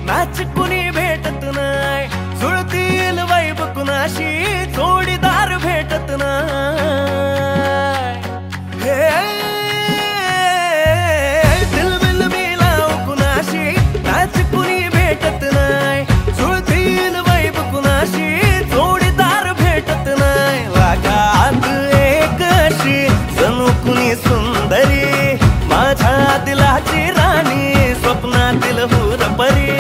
Match कुणी भेटत नाही, जुळतील वाईब कुणाशी जोडीदार भेटत नाही। हे दिलबिल मिलाव कुणाशी मॅच कुणी भेटत नाही, जुळतील वाईब कुणाशी जोडीदार भेटत नाही। वागात एक अशी जणू कुणी सुंदरी, माझ्या दिलाची राणी, स्वप्नातील हुरपरी,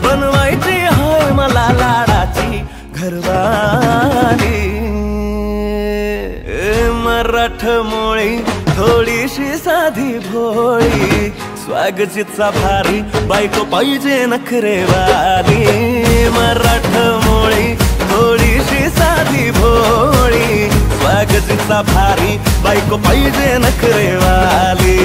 बनवायची होय मला लाडाची घरवाली। मराठमोळी थोडीशी साधी भोळी, स्वागतीचा भारी बायको पाहिजे नखरेवाली। मराठमोळी थोडीशी साधी भोळी, स्वागतीचा भारी बायको पाहिजे नखरेवाली।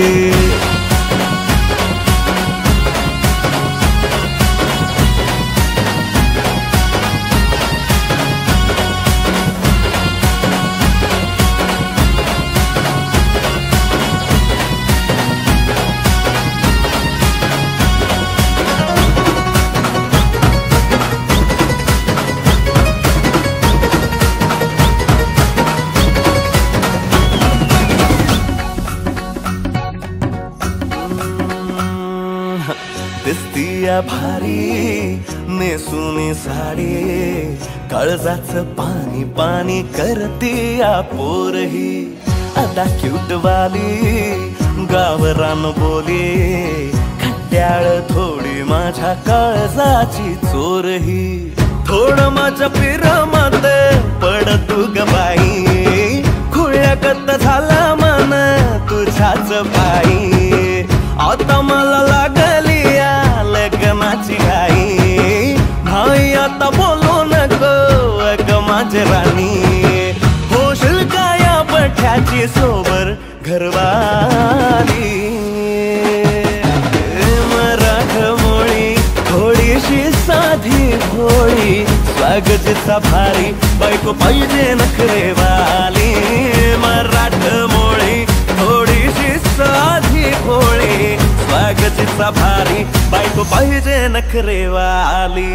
दिसतीया भारी नेसुनी साडी, काळजाच पाणी पाणी करतीया पोरही, आता क्यूट वाली गावरान बोली, खट्याळ थोडी माझ्या काळजाची चोरही। थोडं माझ्या पिरमत पड तू ग बाई, खुळ्यागत झाला मन तुझ्याच पायी। आता मला लागली लग्नाची घाई, भाई आता बोलू नको अग माझी राणी, होशील का या बठ्याची सोबर घरवाली। मराठमोळी थोडीशी साधी भोळी, स्वागतीचा भारी बायको पाहिजे नखरेवाली। मराठमोळी थोडीशी साधी भोळी, स्वागतीचा भारी बायको पाहिजे नखरेवाली।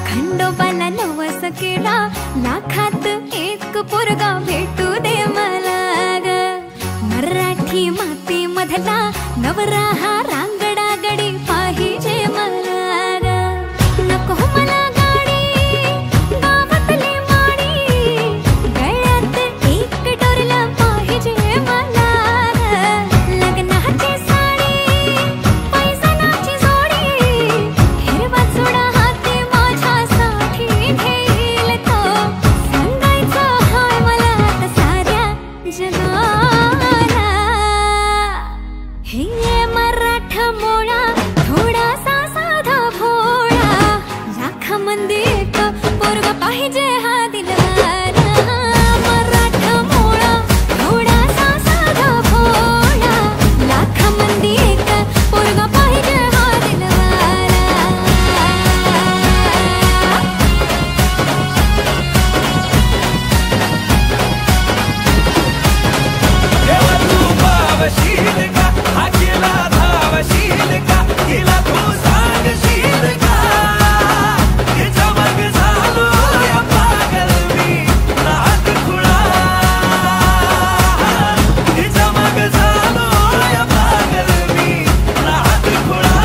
खंडोबाला नवस केला, लाखात एक पोरगा भेटू दे मला ग। मराठी माती मधला नवरा हा रांगडा गडी पाहिजे मला ग। नको मला गाडी गावातली माडी, गळ्यात एक डोरला पाहिजे मला ग। लग्नाची साडी पैसनाची जोडी, हिरवा चुडा हाती माझ्यासाठी घेईल तो, सांगायचं हाय मला आता साऱ्या जगाला। हे मराठमोळा थोडासा साधा भोळा, लाखामध्ये एक पोरगा पाहिजे हा दिलवाला। मराठमोळा थोडासा साधा भोळा, लाखामध्ये एक पोरगा पाहिजे हा दिलवाला। तेव्हा तू पावशील का, हा केला धावशील का, हिला तू सांगशील का, हिच्या मग झालो या पागल मी नाद खुळा, हिच्या मग झालो या पागल मी नाद खुळा।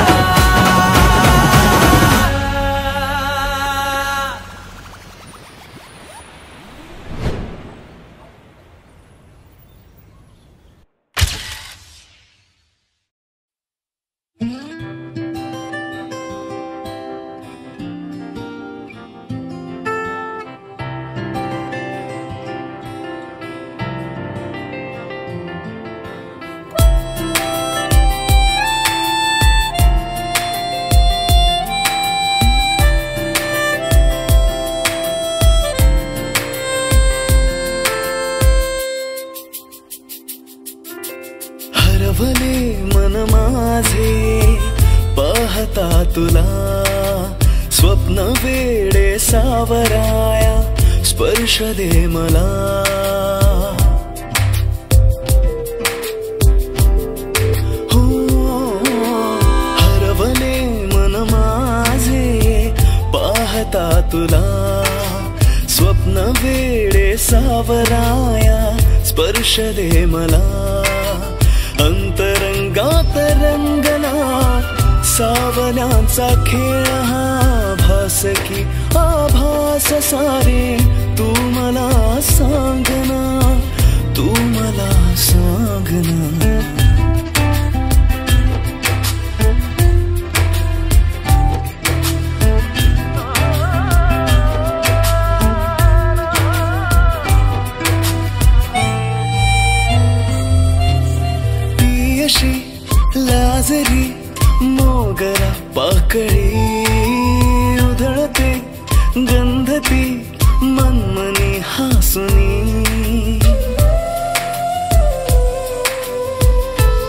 हरवले मन माझे पाहता तुला स्वप्न वेडे सावराया स्पर्श दे मला हो हरवले मन माझे पाहता तुला स्वप्न वेडे सावराया स्पर्श दे मला अंतरंगात रंगला सावल्यांचा खेळ हा भास की आभास सारे तू मला सांगना तू मला सांगना लाजरी मोगरा पाकळी उधळते गंधती मनमनी हासुनी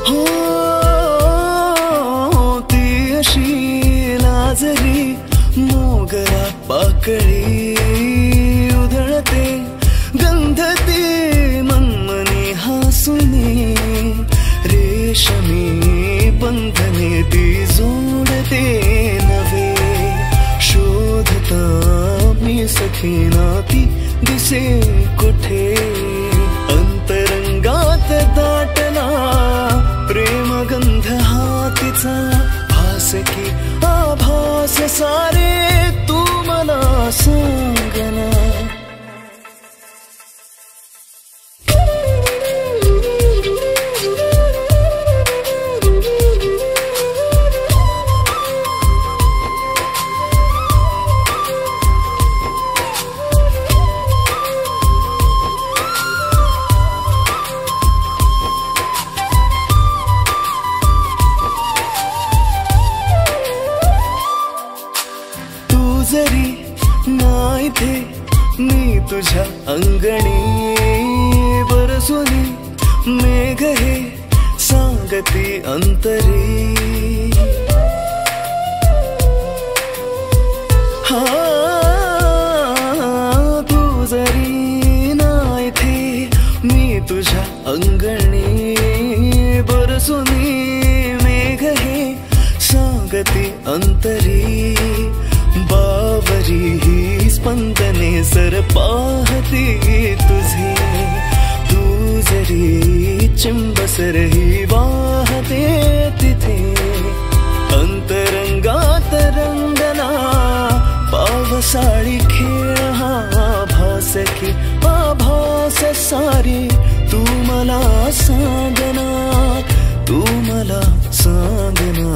हो ती अशी लाजरी मोगरा पाकळी उधळते गंधती मनमनी हासुनी रेशमी बंधने ती जोडते नवे शोधता मी सखीना ती दिसे कुठे अंतरंगात दाटला प्रेमगंध हातीचा भास की आभास सारे तू मला सांगना जरी नाही थे मी तुझ्या अंगणी बरसुनी मेघ हे सांगती अंतरी हा तू जरी नाही थे मी तुझ्या अंगणी बरसुनी मेघ हे सांगती अंतरी बावरी ही स्पंदने सर पाहती तुझे तू जरी चिंबसर ही वाहते तिथे अंतरंगात रंगला पावसाळी खेळ हा भास की आभास सारी तू मला सांगना तू मला सांगना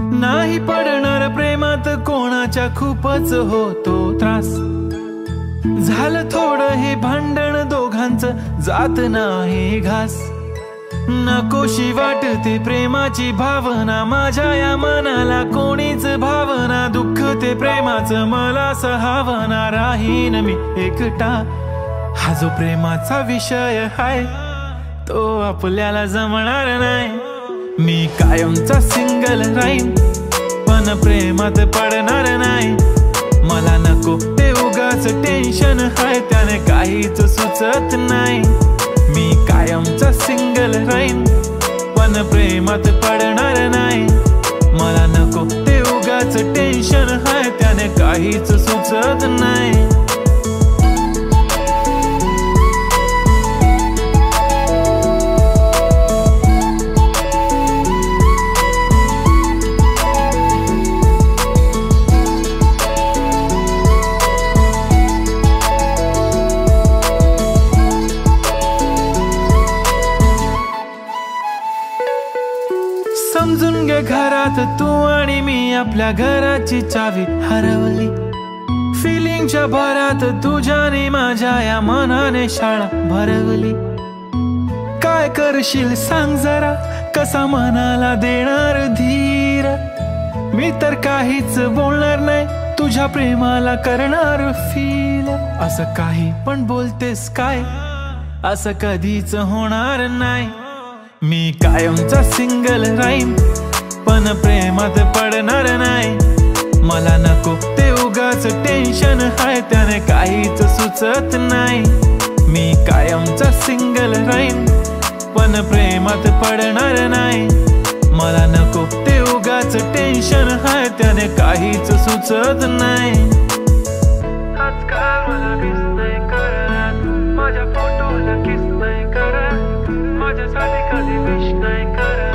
नाही पडणार प्रेमात कोणाच्या खूपच होतो त्रास झालं थोडं हे भांडण दोघांचं जात नाही घास नकोशी वाटते प्रेमाची भावना माझ्या या मनाला कोणीच भावना दुःख ते प्रेमाचं मला सहावना राहीन मी एकटा हा जो प्रेमाचा विषय हाय तो आपल्याला जमणार नाही मी कायमचा सिंगल राहीन पण प्रेमात पडणार नाही मला नको ते उगाच टेन्शन हाय त्याने काहीच सुचत नाही मी कायमचा सिंगल राहीन पण प्रेमात पडणार नाही मला नको ते उगाच टेन्शन हाय त्याने काहीच सुचत नाही आपल्या घराची चावी हरवली. फिलिंगच्या भरात तुझ्याने माझ्या या मनाने शाळा भरवली. काय करशील सांग जरा, कसा मनाला देणार धीर. मी तर काहीच बोलणार नाही, तुझ्या प्रेमाला करणार फील. असं काही पण बोलतेस काय, असं कधीच होणार नाही. मी कायमचा सिंगल राहीन, पण प्रेमात पडणार नाही. मला नको ते उगाच टेन्शन हाय, त्याने काहीच सुचत नाही. मी कायमचा सिंगल राहीन, पण प्रेमात पडणार नाही. मला नको ते उगाच टेन्शन हाय, त्याने काहीच सुचत नाही. आजकाल मला मिस नाही करत, माझ्या फोटोला किस नाही करत, माझ्यासाठी कधी विश नाही करत,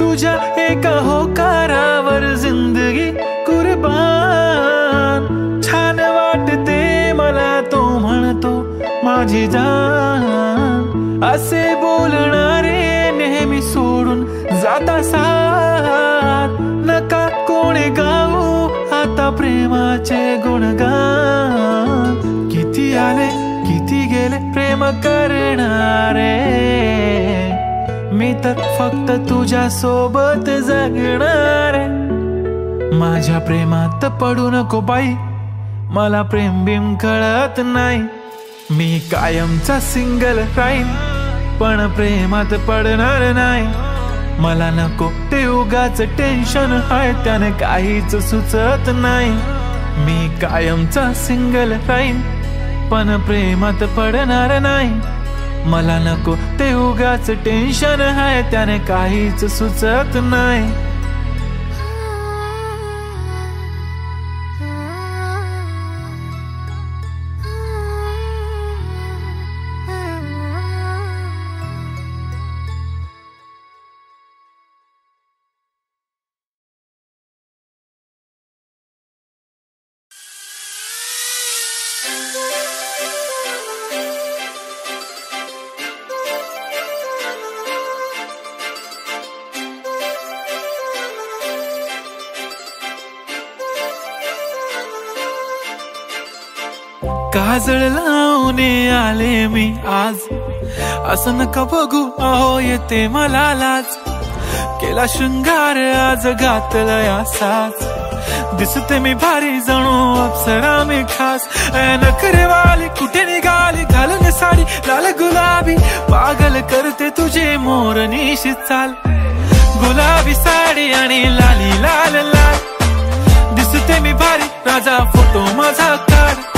तुझ्या एका होकारावर जिंदगी कुर्बान. छान वाटते मला तो म्हणतो माझी जान. असे बोलणारे नेहमी सोडून जाता साथ. नका कोणी गाऊ आता प्रेमाचे गुणगान. किती आले किती गेले प्रेम करणारे, मी तर फक्त तुझ्या सोबत जगणार. माझ्या प्रेमात पडू नको बाई, मला प्रेम बिम कळत नाही. मी कायमचा सिंगल राहीन, पण प्रेमात पडणार नाही. मला नको ते उगाच टेन्शन हाय, त्याने काहीच सुचत नाही. मी कायमचा सिंगल राहीन, पण प्रेमात पडणार नाही. मला नको ते उगाच टेन्शन हाय, त्याने काहीच सुचत नाही. काजळ लावून आले मी आज, असं नका बघू अहो येते मला लाज. केला शृंगार आज घातला साज, दिसते मी भारी जणू अप्सरा मी खास. नखरेवाली कुठे निघाली घालून साडी लाल गुलाबी, पागल करते तुझे मोरनीशी चाल. गुलाबी साडी आणि लाली लाल लाल, दिसते मी भारी राजा फोटो माझा काढ.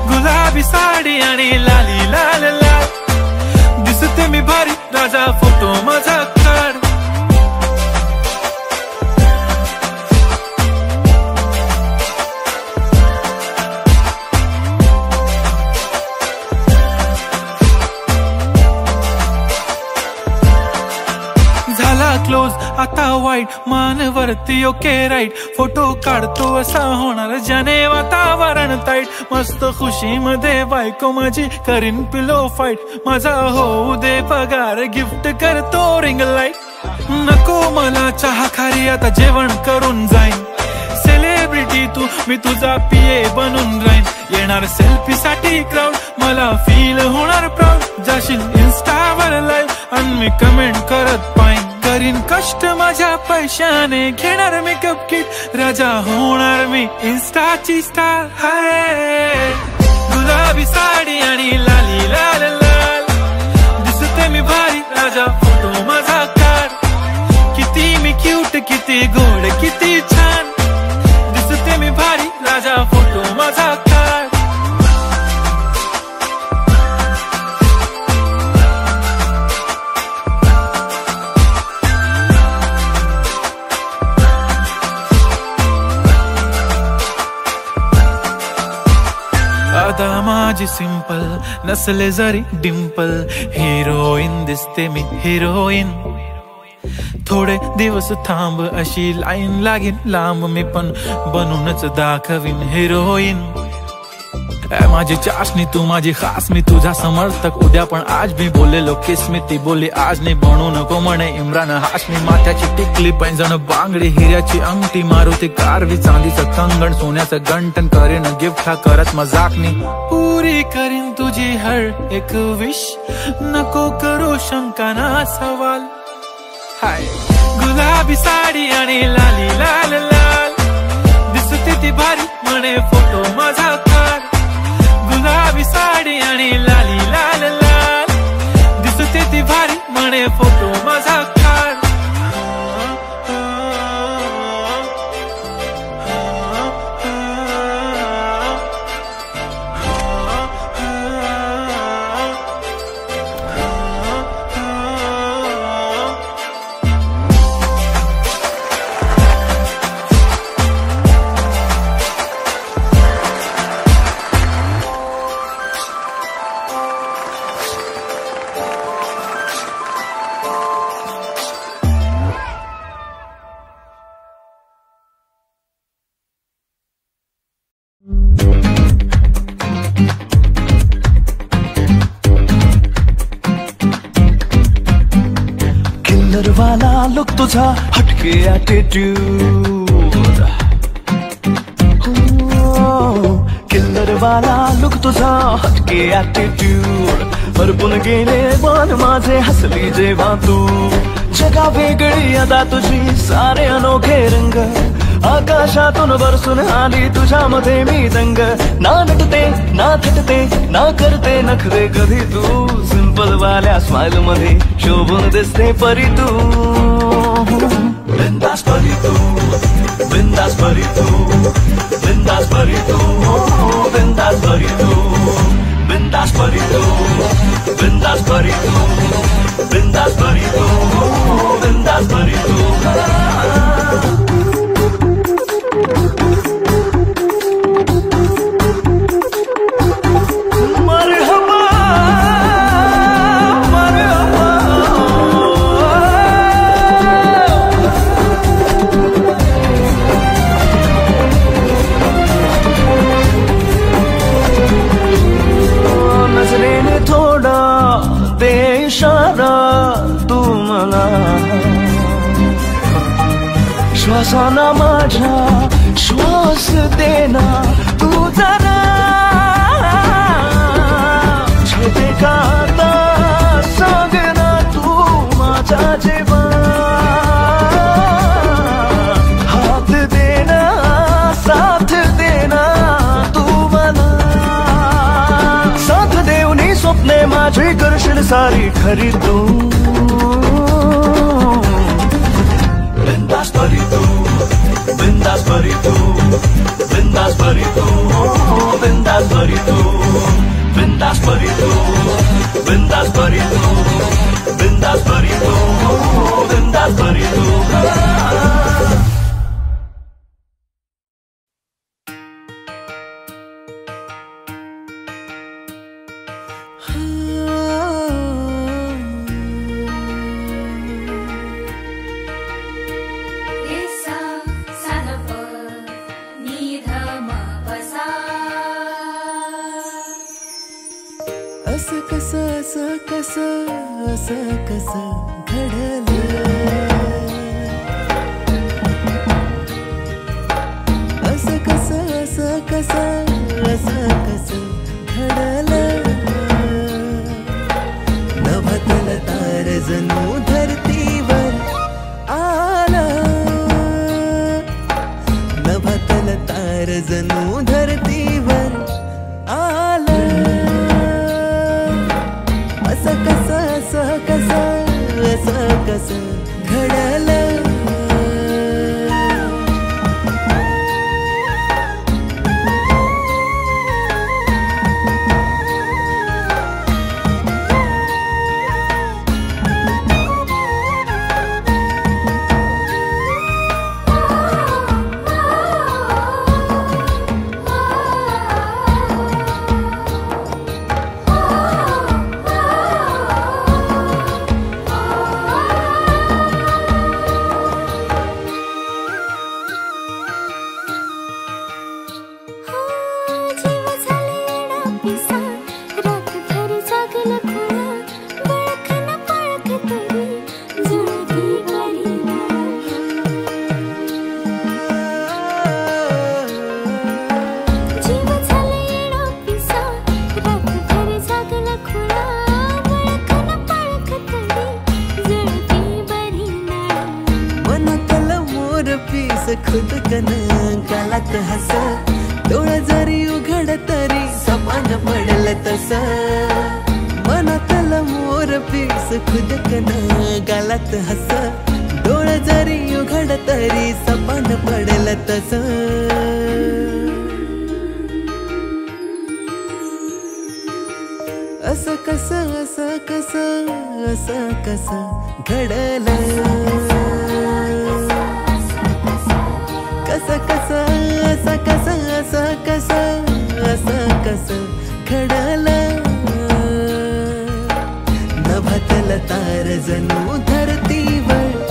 गुलाबी साडी आणि लाली लाल लाल, दिसते मी भारी राजा फोटो माझा काढ. झाला क्लोज आता वाईट, मानवरती ओके राईट. फोटो काढतो असा होणार ज्याने वातावरण ताईट. मस्त खुशी मध्ये बायको माझी करीन पिलो फाईट. माझा होऊ दे पगार गिफ्ट करतो रिंग लाईट. नको मला चहा खारी आता जेवण करून जाईन. सेलिब्रिटी तू मी तुझा पिये बनून राहीन. येणार सेल्फी साठी क्राऊड मला फील होणार प्राऊड. जाशील इन्स्टावर लाईव्ह आणि मी कमेंट करत पाईन. करीन कष्ट माझ्या पैशाने घेणार मेकअप किट. राजा होणार मी इन्स्टाची स्टार. हाय गुलाबी साडी आणि लाली लाल लाल, दिसते मी भारी राजा फोटो माझा काढ. किती मी क्यूट किती गोड किती छान, दिसते मी भारी राजा फोटो माझा काढ. अदा माझी सिंपल नसले जरी डिंपल, हिरोईन दिसते मी हिरोईन. थोडे दिवस थांब अशी लाईन लागेल लांब, मी पण बनूनच दाखवीन हिरोईन. ए माझी चाशनी तू माझी खास, मी तुझा समर्थक उद्या पण आज मी बोललेलो किस मी, ती बोलली आज नाही बनू नको म्हणे इम्रान हाशमी. माथ्याची टिकली पैंजण बांगडी हिऱ्याची अंगठी, मारुती कारवी चांदीचं कंगण सोन्याचं गंटन, करेन गिफ्ट हा करत मजाकनी. पुरी करीन तुझी हर एक विश, नको करू शंका ना सवाल. हाय गुलाबी साडी आणि लाली लाल लाल, दिसते ती भारी म्हणे फोटो माझा काढ. गुलाबी साडी आणि लाली लाल लाल, दिसते ती भारी म्हणे फोटो माझा काढ. वाला लुक तुझा हटके ॲटिट्यूड, किल्लर वाला लुक तुझा हटके ॲटिट्यूड, हरपून गेले मन माझे हसली जेव्हा तू. जगा वेगळी अदा तुझी सारे अनोखे रंग, आकाशातून बरसून आली तुझ्यामध्ये मी दंग. ना नटते ना थटते ना करते नखरे कधी तू, सिंपल वाल्या स्माइल मध्ये शोभून दिसते परी तू. बिंदास परी तू, बिंदास परी तू, बिंदास परी तू, बिंदास परी तू, बिंदास परी तू, बिंदास परी तू, बिंदास परी तू, बिंदास परी तू. इशारा तू मला, श्वासाना माझ्या श्वास देना तू जरा. छेते का आता सांग ना तू माझा जेव्हा, हात देना साथ देना तू मला. साथ देऊनी स्वप्ने माझी करशील सारी खरी तू. बिंदास परी तू, बिंदास परी तू, बिंदास परी तू, बिंदास परी तू, बिंदास परी तू, बिंदास परी तू, बिंदास परी तू, बिंदास परी तू. असं कसं घडलं, असं कसं घडलं. नभतल तार जणू धरतीवर आलं, नभतल तार जणू धरतीवर आलं. असं कसं घडलं. खुदकन गालात हस डोळ जरी उघड तरी सपान पडल तस मनातलं मोर पीस खुदकन गालात हस डोळ जरी उघड तरी सपान पडल तस असं कसं असं कसं असं कसं घडलं कसं कसं असं कसं असं कसं असं कसं घडलं नभातल तार जणू धरतीवर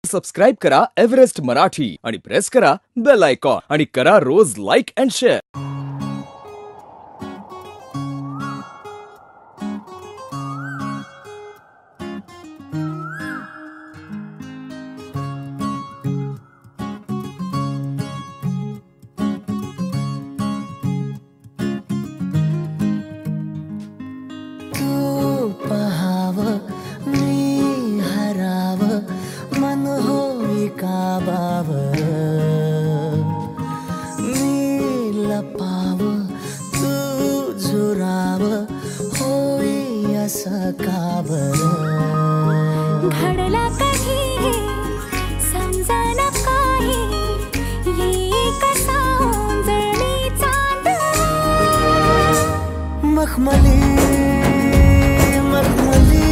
सबस्क्राइब करा एव्हरेस्ट मराठी आणि प्रेस करा बेल आयकॉन आणि करा रोज लाईक अँड शेअर. तू पहाव मी हराव मन होई काबाव मी लपाव तू झुराव होई असं का बरं घडला कधी समजना काही ये कसा उंजळली चांद मखमली मखमली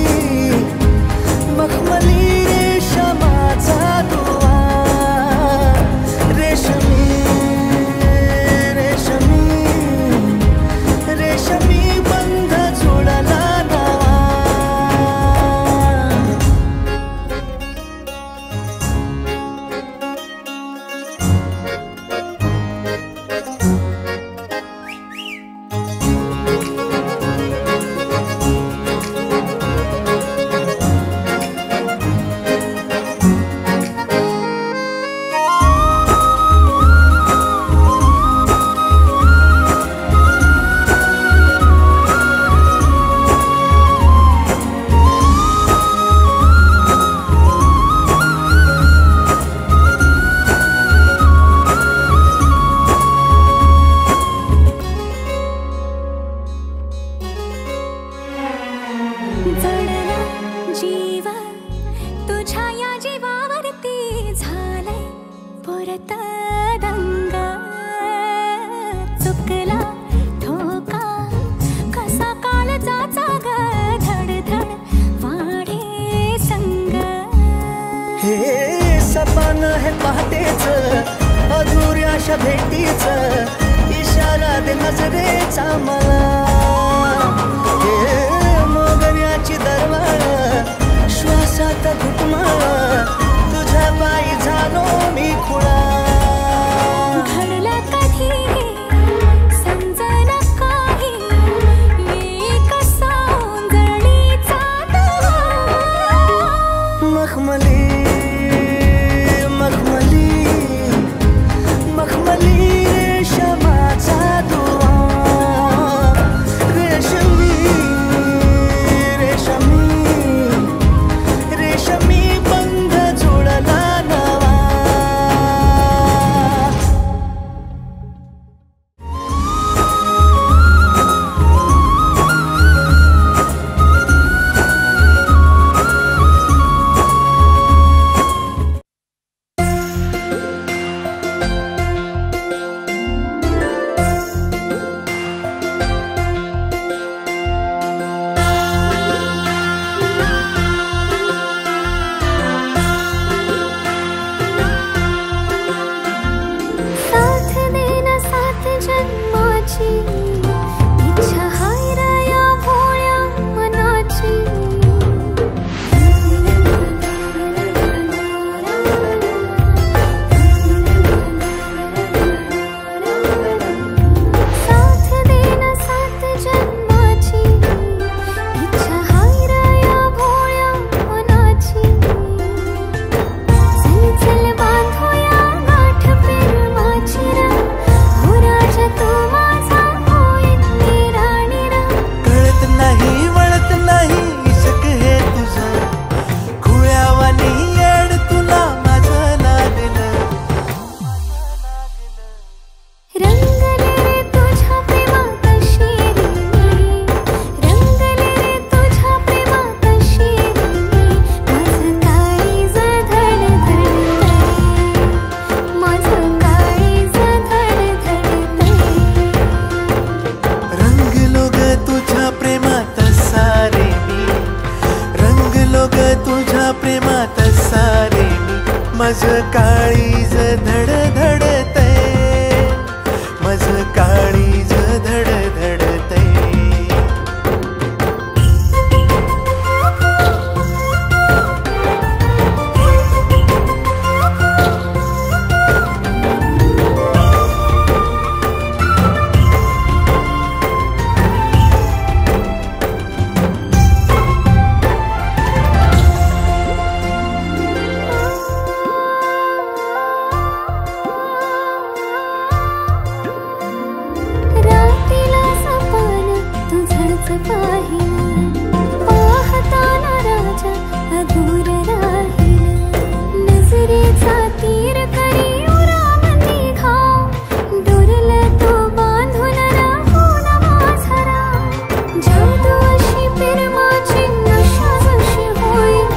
मखमली रेशमाचा दुवा रेशमी रेशमी रेशमी बंध जोडला नवा जडला जीव तुझ्या या जीवावरती झालंय परत दंग चुकला ठोका कसा काळजाचा ग धडधड वाढे संग हे सपन है पहाटेच अधुऱ्याशा भेटीच इशारा दे नजरेचा मला हे मोगऱ्याची दरवाळ श्वासात घुटमाळ तुझ्या पायी झालो मी खुळा घडला कधी समजना काही ये कसा उंजळली चांद मखमली मखमली मखमली रेशमाचा दुवा रेशमी रेशमी रेशमी बंध काळीज धडधडतय, माझं काळीज धडधडतय. रात्रीला सपन तुझंच पाहिलं, पाहताना राजा अधूर राहिलं. नजरेचा तीर करी उराम निघा, डोरलं तो बांधून राहून माझा राम. जादू अशी प्रेमाची नशा जशी होईल,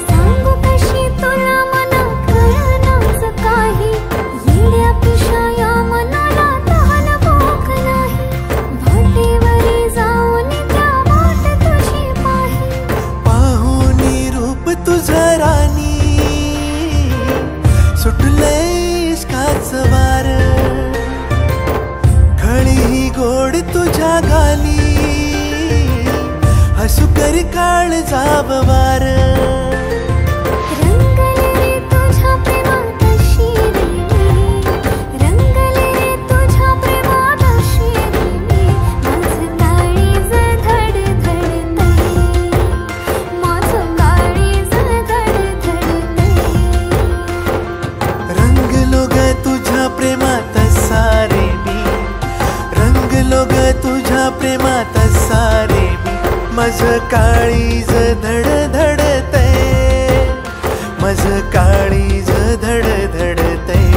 सांगू कशी तुला मना कळनाच काही. येड्या पिशा या मनाला तहान भूक नाही, भाटेवरी जाऊन त्या वाट तुझी पाही. पाहुनी रूप तुझं राणी, सुटलंय इश्काचं वार. खळी ही गोड तुझ्या गाली, हसू करी काळजाव वार. रंगले रे तुझ्या प्रेमात शिरी मी, रंगले रे तुझ्या प्रेमात शिरी मी. माझं काळीज धडधडतय, माझं काळीज धडधडतय. रंगलो ग तुझ्या प्रेमात सारे मी, रंगलो ग तुझ्या प्रेमात सारे मी. माझं काळीज धडधडतय, माझं काळीज धडधडतय.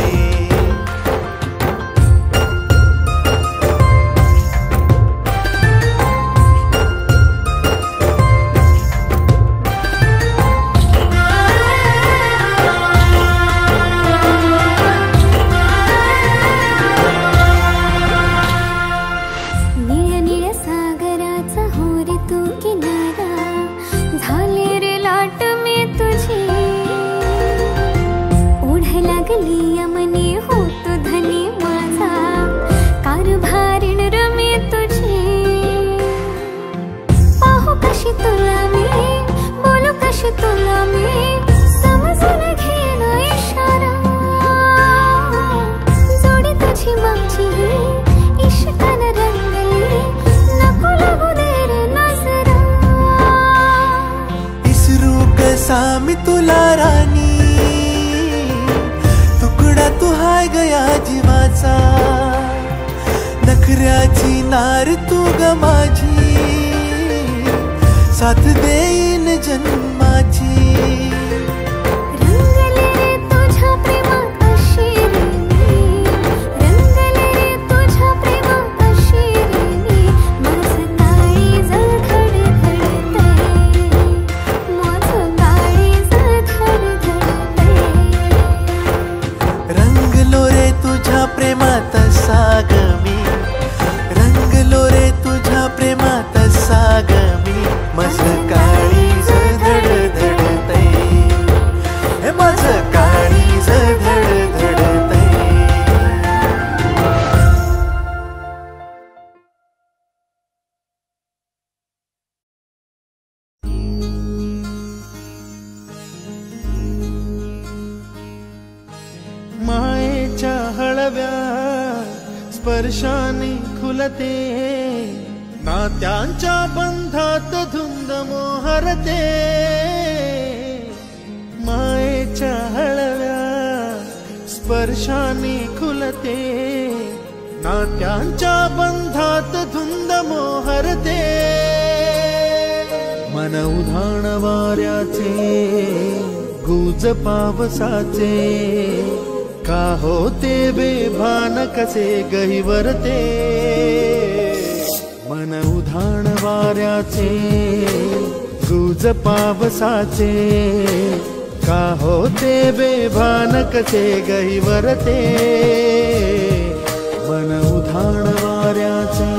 निळ्या निळ्या सागराचा हो रे तू किनारा, झाले रे लाट मी तुझी. ओढ लागली यमनी होत धनी माझा, कारभारीण रमे तुझी. पाहू कशी तुला मी, बोलू कशी तुला मी, समजून घेण इशारा. जोडी तुझी माझी इश्कान रंगली, नको लागू दे रे नजरा. इसरू कसा मी तुला राणी, तुकडा तू हाय गया जीवाचा. नखऱ्याची नार तू ग माझी, साथ देईन जन्माची. रंगले रे तुझ्या प्रेमात शिरी मी, रंगले रे तुझ्या प्रेमात शिरी मी. माझं काळीज धडधडतय, माझं काळीज धडधडतय. रंगलो रे तुझ्या प्रेमात साग मी, रंगलो रे तुझ्या प्रेमात साग मी. माझं काळीज धडधडतय, हे माझं काळीज धडधडतय. मायेच्या हळव्या स्पर्शाने खुलते, नात्यांच्या बंधात धुंद मोहरते. मायेच्या हळव्या स्पर्शाने खुलते, नात्यांच्या बंधात धुंद मोहरते. मन उधाण वाऱ्याचे, गुज पावसाचे, का होते बेभान कसे गहिवरते. मन उधाण वाऱ्याचे, गुज पावसाचे, का होते बेभान कसे गहिवरते. मन उधाण वाऱ्याचे.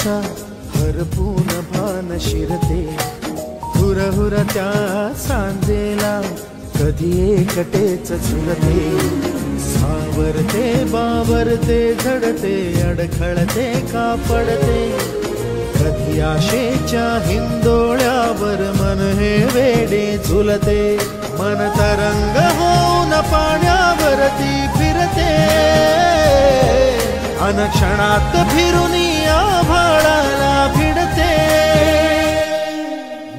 मोहाचा हरपून भान शिरते, हुरहुर त्या सांजेला कधी एकटेच झुलते, सावरते बावरते झडते अडखळते का पडते, कधी आशेच्या हिंदोळ्यावर मन हे वेडे झुलते, मन तरंग होऊन पाण्यावरती फिरते, अनक्षणात फिरून आभाळाला भिडते,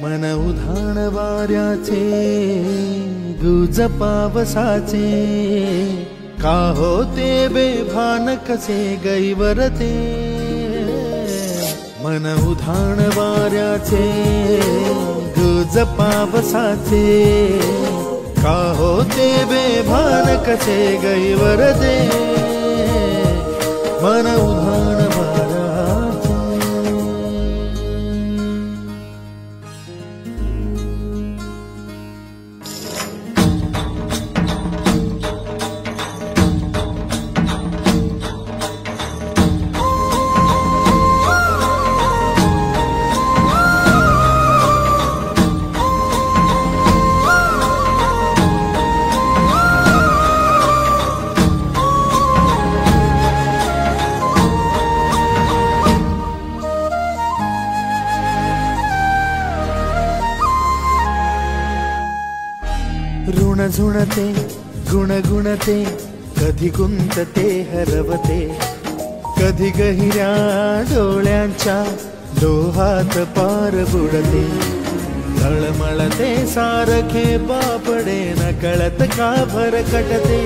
मन उधाण वाऱ्याचे गुज पावसाचे, का होते बेभान कसे गैवरते, मन उधाण वाऱ्याचे गुज पावसाचे, का होते बेभान कसे गैवरते, मन उधाण वाऱ्याचे. ऋण झुणते गुणगुणते, कधी गुंतते हरवते, कधी गहिऱ्या डोळ्यांच्या डोहात पार बुडते, तळमळते सारखे बापडे नकळत का भरकटते,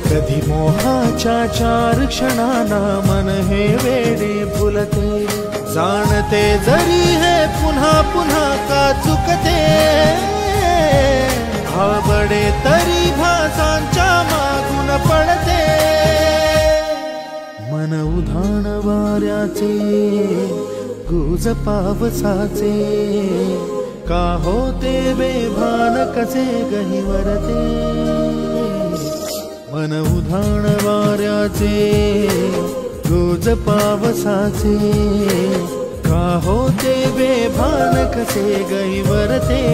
कधी मोहाच्या चार क्षणांना मन हे वेडे फुलते, जाणते जरी हे पुन्हा पुन्हा का चुकते, आवडे तरी भासांच्या मागून पडते, मन उधाण वाऱ्याचे गुज पावसाचे, का होते बेभान कसे गहिवरते, मन उधाण वाऱ्याचे गुज पावसाचे, का होते बेभान कसे गहिवरते.